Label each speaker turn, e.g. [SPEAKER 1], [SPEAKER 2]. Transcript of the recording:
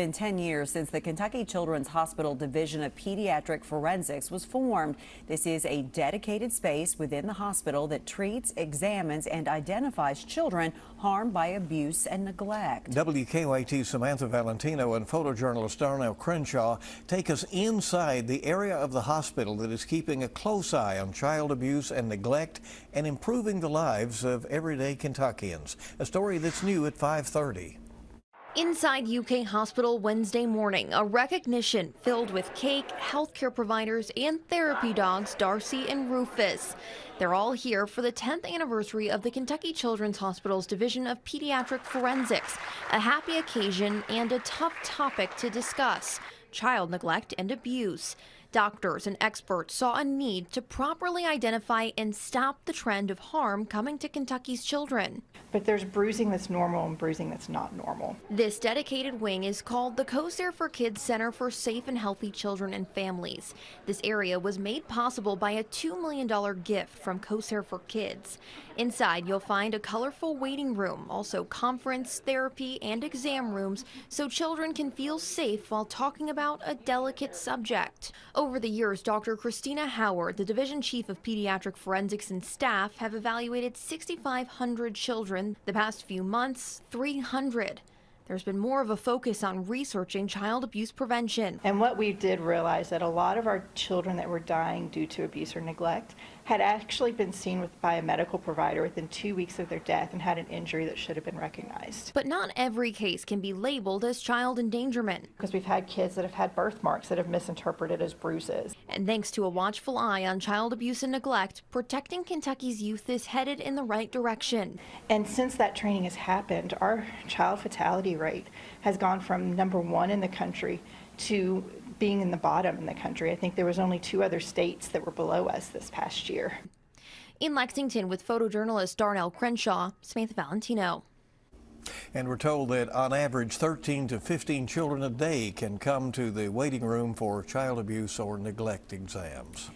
[SPEAKER 1] Been 10 years since the Kentucky Children's Hospital Division of Pediatric Forensics was formed. This is a dedicated space within the hospital that treats, examines, and identifies children harmed by abuse and neglect.
[SPEAKER 2] WKYT's Samantha Valentino and photojournalist Darnell Crenshaw take us inside the area of the hospital that is keeping a close eye on child abuse and neglect and improving the lives of everyday Kentuckians. A story that's new at 5:30.
[SPEAKER 3] Inside UK Hospital Wednesday morning, a recognition filled with cake, healthcare providers, and therapy dogs Darcy and Rufus. They're all here for the 10th anniversary of the Kentucky Children's Hospital's Division of Pediatric Forensics, a happy occasion and a tough topic to discuss: child neglect and abuse. Doctors and experts saw a need to properly identify and stop the trend of harm coming to Kentucky's children.
[SPEAKER 4] But there's bruising that's normal and bruising that's not normal.
[SPEAKER 3] This dedicated wing is called the CoSare for Kids Center for Safe and Healthy Children and Families. This area was made possible by a $2 million gift from CoSare for Kids. Inside, you'll find a colorful waiting room, also conference, therapy, and exam rooms, so children can feel safe while talking about a delicate subject. Over the years, Dr. Christina Howard, the division chief of pediatric forensics and staff, have evaluated 6,500 children. The past few months, 300. There's been more of a focus on researching child abuse prevention.
[SPEAKER 4] And what we did realize that a lot of our children that were dying due to abuse or neglect had actually been seen by a medical provider within 2 weeks of their death and had an injury that should have been recognized.
[SPEAKER 3] But not every case can be labeled as child endangerment.
[SPEAKER 4] Because we've had kids that have had birthmarks that have misinterpreted as bruises.
[SPEAKER 3] And thanks to a watchful eye on child abuse and neglect, protecting Kentucky's youth is headed in the right direction.
[SPEAKER 4] And since that training has happened, our child fatality rate has gone from #1 in the country to being in the bottom in the country. I think there was only 2 other states that were below us this past year.
[SPEAKER 3] In Lexington with photojournalist Darnell Crenshaw, Samantha Valentino.
[SPEAKER 2] And we're told that on average 13 to 15 children a day can come to the waiting room for child abuse or neglect exams.